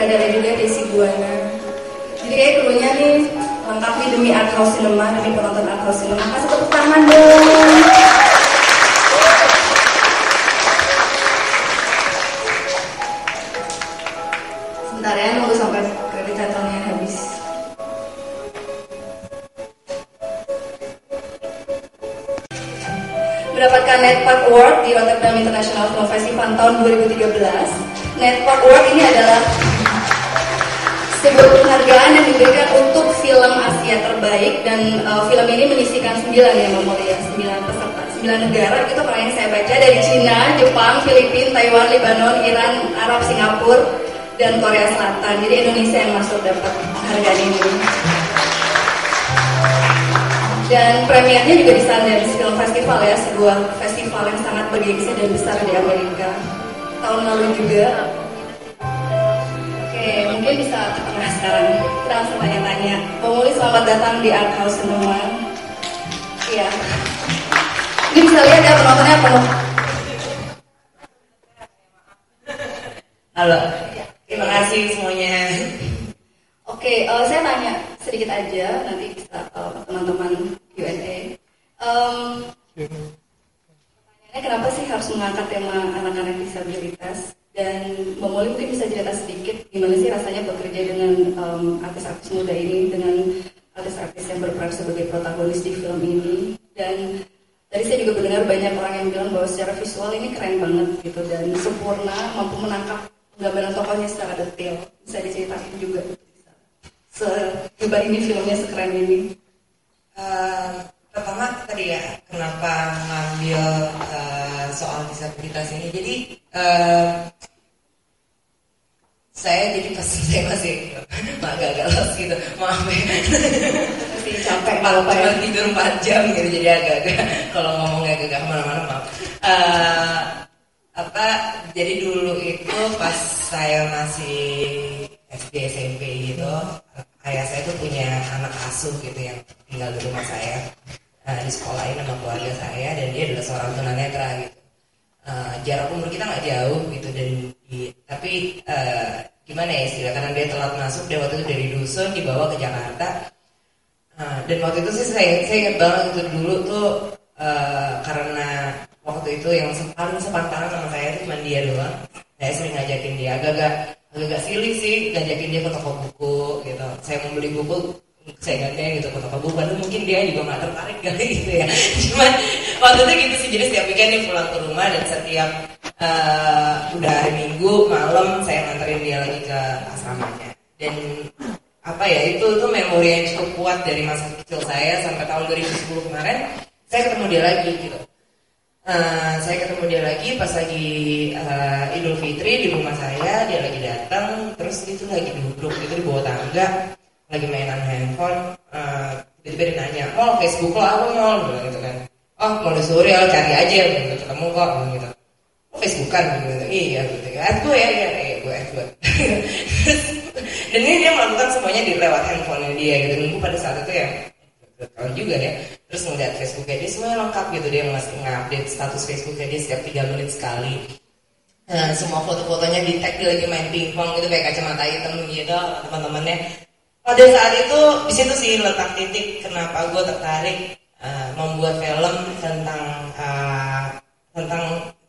sutradara juga Desi Buana. Jadi kayak krunya nih lengkap nih demi art house cinema, demi penonton art house cinema. Kasih tepuk tangan dong. Sebentar ya, nunggu sampai kredit title-nya habis. Mendapatkan Netpark Award di Rotterdam International Film Festival tahun 2013. Netpark Award ini adalah sebuah penghargaan yang diberikan untuk film Asia terbaik, dan film ini menyisikan 9 ya Mbak Mulia, 9 peserta, 9 negara gitu kalau yang saya baca, dari Cina, Jepang, Filipina, Taiwan, Lebanon, Iran, Arab, Singapura, dan Korea Selatan. Jadi Indonesia yang masuk dapat penghargaan ini. Dan premiernya juga di Sundance Film Festival ya, sebuah festival yang sangat bergengsi dan besar di Amerika. Tahun lalu juga. Oke, mungkin bisa ke tengah sekarang. Kita langsung tanya-tanya. Mbak Muli, selamat datang di Art House semua. Iya. Ini bisa lihat ya penontonnya penuh. Halo, terima kasih semuanya. Oke, saya tanya sedikit aja, nanti bisa teman-teman Q&A. Pertanyaannya, kenapa sih harus mengangkat tema anak-anak disabilitas? Dan Mbak Molly mungkin bisa cerita sedikit gimana sih rasanya bekerja dengan artis-artis muda ini, dengan artis-artis yang berperan sebagai protagonis di film ini. Dan tadi saya juga mendengar banyak orang yang bilang bahwa secara visual ini keren banget gitu, dan sempurna, mampu menangkap gambaran tokohnya secara detail. Bisa diceritain juga sehebat ini filmnya, sekeren ini. Pertama tadi ya, kenapa ngambil soal disabilitas ini. Jadi saya jadi pas saya masih agak los gitu, maaf ya. Masih capek Cuma tidur 4 jam gitu, jadi agak-agak kalau ngomongnya agak kemana-mana, maaf. Jadi dulu itu pas saya masih SD SMP gitu, ayah saya tuh punya anak asuh gitu yang tinggal di rumah saya, di sekolahin sama keluarga saya, dan dia adalah seorang tunanetra gitu. Jarak umur kita nggak jauh gitu, tapi gimana ya istilah, karena dia telat masuk, dia waktu itu dari dusun dibawa ke Jakarta, dan waktu itu sih saya ingat banget itu dulu tuh karena waktu itu yang paling sepantaran sama saya itu cuma dia doang. Saya sering ngajakin dia, agak silly sih, ngajakin dia ke toko buku gitu. Saya mau beli buku, saya gantian gitu ke toko buku, padahal mungkin dia juga nggak tertarik kali gitu ya. Cuman waktu itu gitu sih, jadi setiap weekend dia pulang ke rumah, dan setiap udah hari Minggu malam saya nganterin dia lagi ke asramanya. Dan apa ya, itu memori yang cukup kuat dari masa kecil saya sampai tahun 2010 kemarin. Saya ketemu dia lagi gitu. Saya ketemu dia lagi pas lagi Idul Fitri di rumah saya, dia lagi datang, terus itu lagi duduk gitu di bawah tangga, lagi mainan handphone. Tiba-tiba dia nanya, "Mol, Facebook lo apa Mol?" Bilang gitu kan. "Oh, mau disuruh ya, cari aja, gitu, ketemu kok," gitu. "Oh, Facebookan?" Gitu. "Iya," gitu. "Add gue ya, gue add gue." Dan ini dia melakukan semuanya di lewat handphonenya dia gitu. Nunggu pada saat itu ya, tahun juga ya. Terus ngeliat Facebooknya dia semuanya lengkap gitu, dia masih nge-update status Facebooknya dia setiap 3 menit sekali. Semua foto-fotonya di tag, dia lagi main pingpong gitu pakai kacamata hitam gitu teman-temannya. Pada saat itu di situ sih letak titik kenapa gue tertarik membuat film tentang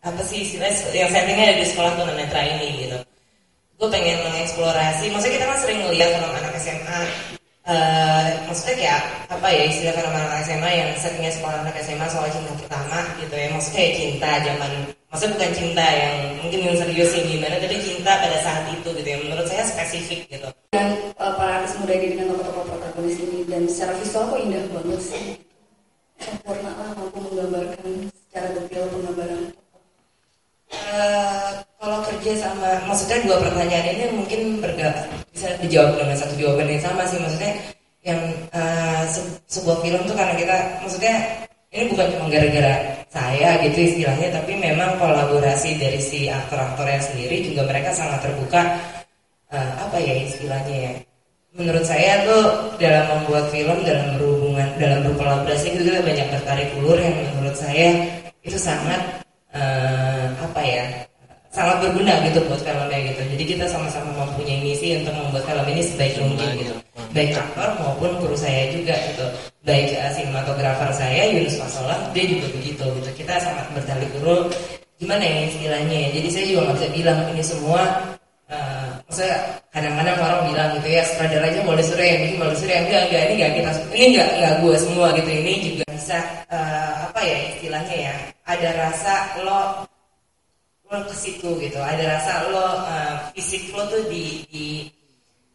apa sih istilahnya yang settingnya ada di sekolah tunanetra ini gitu. Gue pengen mengeksplorasi, maksudnya kita kan sering ngeliat film anak SMA. Maksudnya kayak apa ya istilah fenomena anak SMA yang settingnya sekolah anak SMA soal cinta pertama gitu ya, maksudnya kayak cinta zaman, maksudnya bukan cinta yang mungkin yang serius yang gimana, tapi cinta pada saat itu gitu ya, menurut saya spesifik gitu. Dan para artis muda ini dengan tokoh-tokoh protagonis ini, dan secara visual kok indah banget sih, sempurna lah, mampu menggambarkan secara detail penggambaran. Kalau kerja sama, maksudnya 2 pertanyaan ini mungkin bisa dijawab dengan satu jawaban yang sama sih, maksudnya yang sebuah film tuh karena kita, maksudnya ini bukan cuma gara-gara saya gitu istilahnya, tapi memang kolaborasi dari si aktor-aktornya sendiri juga, mereka sangat terbuka, apa ya istilahnya ya, menurut saya tuh dalam membuat film, dalam berhubungan, dalam berkolaborasi itu kita banyak bertarik ulur yang menurut saya itu sangat apa ya, sangat berguna gitu buat filmnya gitu. Jadi kita sama-sama mempunyai misi untuk membuat film ini sebaik mungkin gitu. Baik aktor maupun kru saya juga gitu. Baik sinematografer saya Yunus Fasola, dia juga begitu gitu. Kita sangat bertali guru. Gimana ya istilahnya ya? Jadi saya juga nggak bisa bilang ini semua. Maksudnya kadang-kadang orang bilang gitu ya sutradaranya Maudy Surya yang bikin Maudy Surya enggak ini nggak gue semua gitu. Ini juga bisa apa ya istilahnya ya? Ada rasa lo ke situ gitu, ada rasa lo fisik lo tuh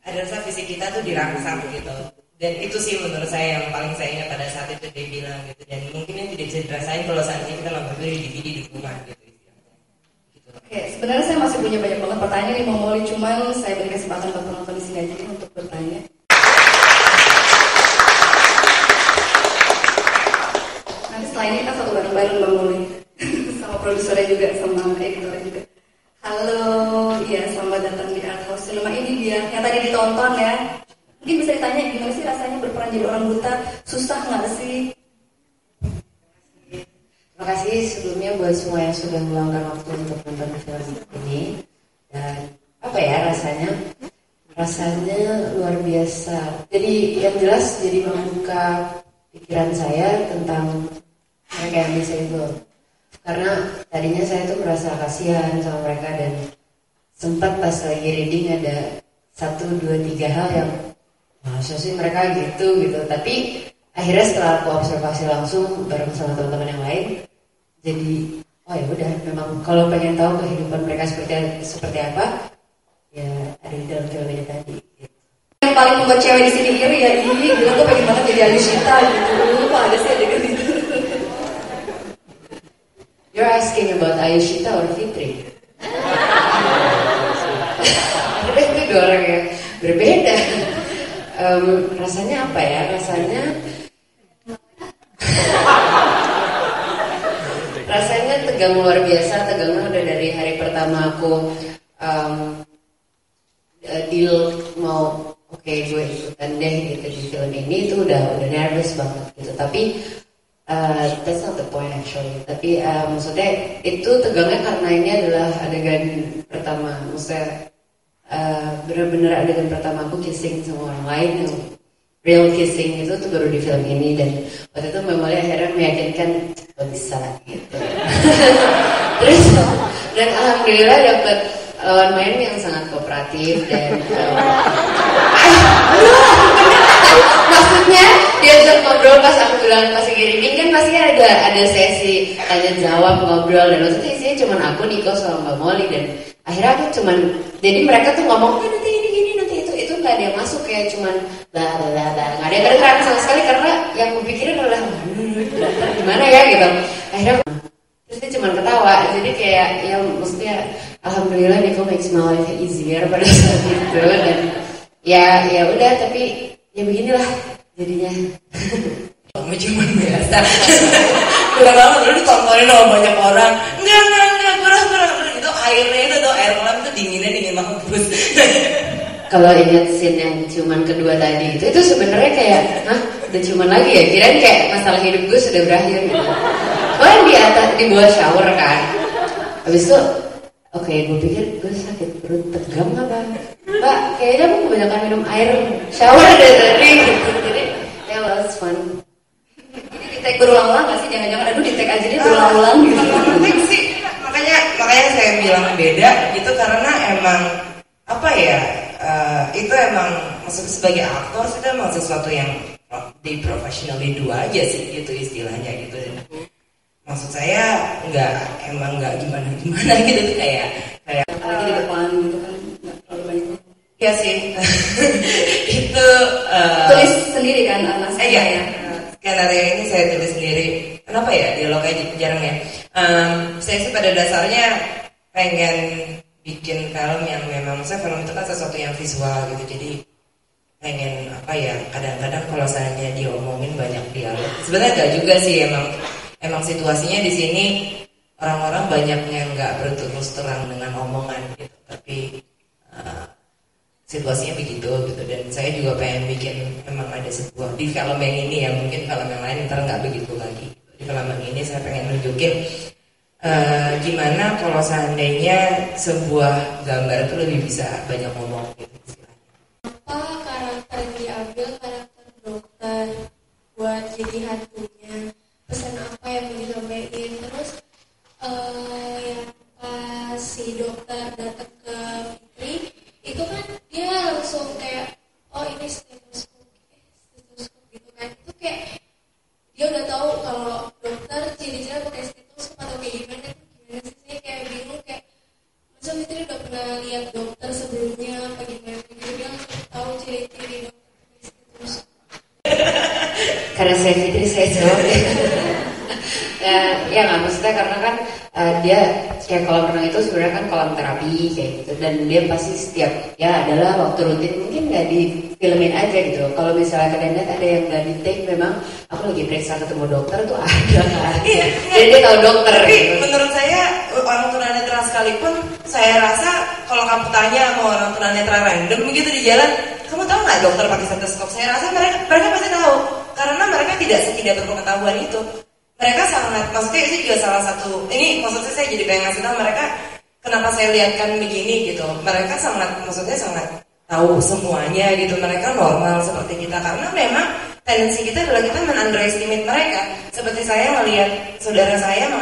ada rasa fisik kita tuh dirangsang gitu, dan itu sih menurut saya yang paling saya ingat pada saat itu dia bilang gitu, dan mungkin yang tidak bisa dirasain kalau saat ini kita nonton di DVD di rumah gitu. Oke, sebenarnya saya masih punya banyak banget pertanyaan nih mau mulai, cuman saya beri kesempatan buat penonton di sini aja nih untuk bertanya. Nanti setelah ini kita satu bareng-bareng Bang Mulai sama produsernya juga, sama editornya juga. Halo, ya selamat datang di Art House Cinema ini dia yang tadi ditonton ya. Mungkin bisa ditanya gimana sih rasanya berperan jadi orang buta, susah nggak sih? Terima kasih sebelumnya buat semua yang sudah meluangkan waktu untuk nonton film ini. Dan apa ya rasanya? Rasanya luar biasa. Jadi yang jelas jadi membuka pikiran saya tentang mereka yang disable. Karena tadinya saya tuh merasa kasihan sama mereka, dan sempat pas lagi reading ada 1, 2, 3 hal yang masa sih mereka gitu. Tapi akhirnya setelah aku observasi langsung bareng sama teman-teman yang lain, jadi oh ya udah, memang kalau pengen tahu kehidupan mereka seperti apa, ya ada di dalam film ini tadi. Gitu. Yang paling membuat cewek di sini iri ya, ini bilang gue pengen banget jadi Alishita gitu. Lupa ada sih adegan itu. You're asking about Ayushita or Fitri? Itu dua orang yang berbeda. Rasanya apa ya? Rasanya tegang luar biasa. Tegangnya udah dari hari pertama aku deal mau gue ikutan deh gitu di film ini, itu udah nervous banget gitu. Tapi that's not the point actually. Tapi maksudnya itu tegangnya karena ini adalah adegan pertama. Maksudnya benar-benar adegan pertama aku kissing sama orang lain, yang real kissing itu tuh baru di film ini. Dan waktu itu Memoli akhirnya meyakinkan bisa gitu. Terus dan alhamdulillah dapat lawan main yang sangat kooperatif dan maksudnya diajak ngobrol pas aku bilang pas reading kan pasti ada sesi tanya jawab ngobrol, dan maksudnya isinya cuma aku, Niko sama Mbak Molly, dan akhirnya aku cuman jadi mereka tuh ngomong nanti ini gini nanti itu nggak ada yang masuk, kayak cuman bla nggak ada yang kedengeran sama sekali, karena yang aku pikirin adalah gimana ya gitu. Akhirnya terus dia cuma ketawa, jadi kayak ya maksudnya alhamdulillah Niko makes my life easier pada saat itu. Dan ya udah, tapi ya beginilah jadinya. Kamu cuma biasa. Kurang banget lu ditontonin sama banyak orang. Enggak, kurang itu airnya itu tuh air kolam itu dingin mampus. Kalau ingat scene yang ciuman kedua tadi itu sebenarnya kayak udah ciuman lagi ya, kirain kayak masalah hidup gue sudah berakhir gitu. Kan di atas di bawah shower kan. Habis itu oke, gue pikir gue sakit perut, tegang apa? Mbak, kayaknya aku kebanyakan minum air shower dari tadi gitu. Jadi ya was fun. Ini di tag berulang-ulang nggak sih? Jangan-jangan aduh di tag aja dia berulang-ulang gitu. Penting sih, makanya saya bilang beda itu karena emang apa ya? Itu emang masuk sebagai aktor itu emang sesuatu yang di professionally do aja sih gitu istilahnya gitu. Maksud saya emang nggak gimana gitu tuh kayak apalagi di depan gitu kan nggak terlalu banyak. Ya sih itu Tulis sendiri kan Mas? Iya. Skenario ini saya tulis sendiri. Kenapa ya dialognya jarang ya? Saya sih pada dasarnya pengen bikin film yang memang film itu kan sesuatu yang visual gitu, jadi pengen apa ya, kadang-kadang kalau misalnya diomongin banyak dialog sebenarnya gak juga sih, emang situasinya di sini orang-orang banyak yang nggak berterus terang dengan omongan gitu, tapi situasinya begitu gitu. Dan saya juga pengen bikin memang ada sebuah di film yang ini ya, mungkin film yang lain ntar nggak begitu lagi. Di film yang ini saya pengen nunjukin Gimana kalau seandainya sebuah gambar itu lebih bisa banyak ngomong gitu istilahnya. Apa karakter diambil karakter dokter buat jadi hantunya, pesan apa yang mau disampaikan. Terus yang pas si dokter datang ke Fitri itu kan dia langsung kayak oh ini stetoskop gitu kan, itu kayak dia udah tahu kalau dokter ciri-cirinya pakai stetoskop atau kayak gimana sih. Saya kayak bingung, kayak masa Fitri udah pernah lihat dokter sebelumnya apa gimana gitu, dia langsung tahu ciri-ciri dokter pakai stetoskop. Karena saya Fitri saya jawab ya nggak, maksudnya karena kan dia kayak kolam renang itu sebenarnya kan kolam terapi kayak gitu, dan dia pasti setiap ya adalah waktu rutin, mungkin nggak di filmin aja gitu. Kalau misalnya kalian lihat ada yang nggak di take, memang aku lagi periksa ketemu dokter tuh ada kan. Jadi dia tahu dokter. Tapi gitu. menurut saya orang tunanetra sekalipun, saya rasa kalau kamu tanya sama orang tunanetra random gitu di jalan, kamu tahu nggak dokter pakai stetoskop? Saya rasa mereka pasti tahu, karena mereka tidak berpengetahuan itu. Mereka sangat, maksudnya itu juga salah satu, ini maksudnya saya jadi pengen ngasih tahu mereka kenapa saya lihatkan begini gitu. Mereka sangat tahu semuanya gitu. Mereka normal seperti kita, karena memang tendensi kita adalah kita men-underestimate mereka. Seperti saya melihat saudara saya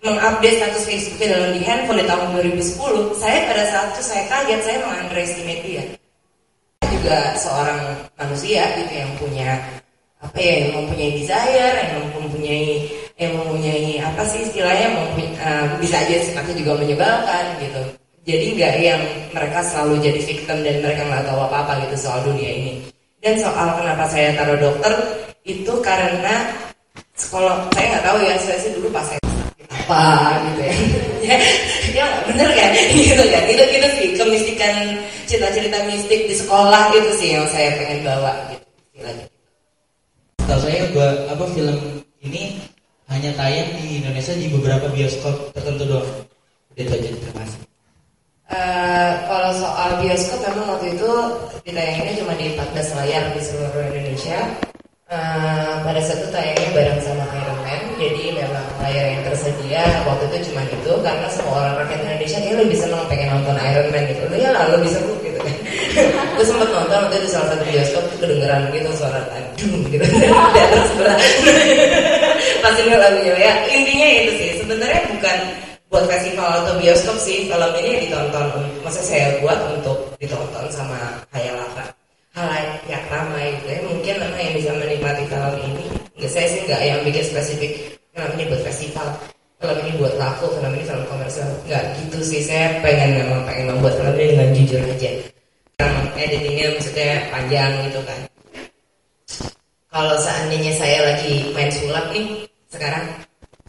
mengupdate status Facebooknya dalam di handphone di tahun 2010. Saya pada saat itu saya kaget, saya meng-underestimate dia. Saya juga seorang manusia gitu yang punya yang mempunyai desire, yang mempunyai apa sih istilahnya, bisa aja sifatnya juga menyebalkan gitu. Jadi nggak yang mereka selalu jadi victim dan mereka nggak tahu apa-apa gitu soal dunia ini. Dan soal kenapa saya taruh dokter itu karena sekolah saya nggak tahu ya, saya sih dulu pas saya apa gitu ya. Ya bener kan gitu kan, itu sih kemistikan, cerita-cerita mistik di sekolah itu sih yang saya pengen bawa gitu istilahnya. Tahu saya film ini hanya tayang di Indonesia di beberapa bioskop tertentu doang. Itu aja, terima kasih. Kalau soal bioskop memang waktu itu ditayanginnya cuma di 14 layar di seluruh Indonesia. Pada saat itu tayangnya bareng sama Iron Man, jadi memang layar yang tersedia waktu itu cuma itu, karena semua orang rakyat Indonesia kayak lebih senang pengen nonton Iron Man gitu. Ya lebih seru gitu kan. Gue sempet nonton waktu itu di salah satu bioskop, kedengeran gitu suara tadung gitu di atas sebelah. Pasti lagunya ya. Intinya itu sih, sebenarnya bukan buat festival atau bioskop sih, film ini ditonton, maksudnya saya buat untuk ditonton sama halayak ramai gitu ya. Mungkin memang yang bisa menikmati film ini, saya sih nggak yang bikin spesifik film ini buat festival, film ini buat laku, film ini film komersial, nggak gitu sih. Saya pengen membuat film ini dengan jujur aja. Editingnya maksudnya panjang gitu kan. Kalau seandainya saya lagi main sulap nih sekarang,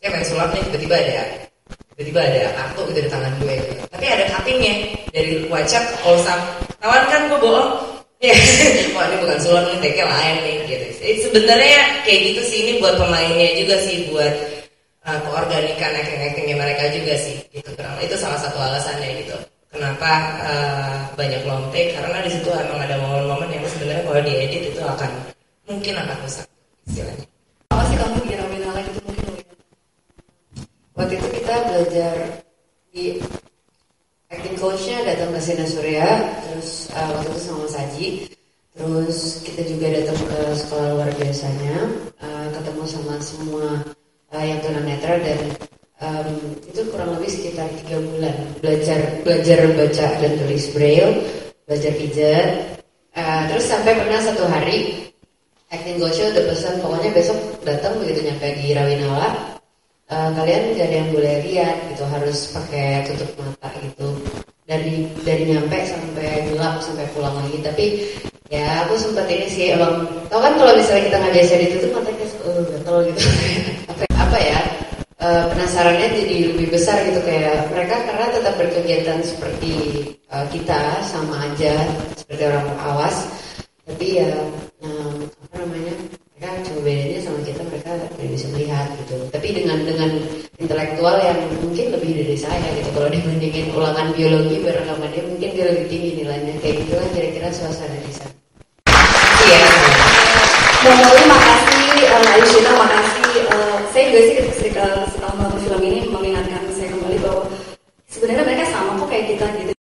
saya main sulap nih, tiba-tiba ada kartu gitu di tangan gue gitu. Tapi ada cuttingnya dari WhatsApp ke Olsam. Tawan kan gue bohong. Ya, wah ini bukan sulap nih, take lain nih gitu. Sebenarnya kayak gitu sih, ini buat pemainnya juga sih, buat keorganikan acting-actingnya mereka juga sih gitu. Itu salah satu alasannya gitu. Kenapa banyak long take, karena di situ emang ada momen-momen yang sebenarnya kalau diedit itu mungkin akan rusak istilahnya. Apa sih kamu di Rawinala gitu mungkin? Waktu itu kita belajar di acting coach-nya datang ke Sina Surya, terus waktu itu sama Mas Haji, terus kita juga datang ke sekolah luar biasanya, ketemu sama semua yang tunanetra, dan itu kurang lebih sekitar 3 bulan belajar baca dan tulis braille, belajar pijat, terus sampai pernah satu hari acting coach-nya udah pesan, pokoknya besok datang begitu nyampe di Rawinala, kalian gak ada yang boleh lihat gitu, harus pakai tutup mata gitu, dari nyampe sampai gelap sampai pulang lagi. Tapi ya aku sempat ini sih, emang tau kan kalau misalnya kita nggak biasa ditutup matanya gatel gitu. apa ya, penasarannya jadi lebih besar gitu, kayak mereka karena tetap berkegiatan seperti kita, sama aja seperti orang awas, tapi ya mereka cuma bedanya sama kita, mereka tidak bisa melihat gitu. Tapi dengan intelektual yang mungkin lebih dari saya gitu. Kalau dibandingin ulangan biologi bareng sama dia, mungkin dia lebih tinggi nilainya. Kayak gitulah kira-kira suasana di sana. Iya. Makasih, Aisyah, makasih. Saya juga sih ketika setelah nonton film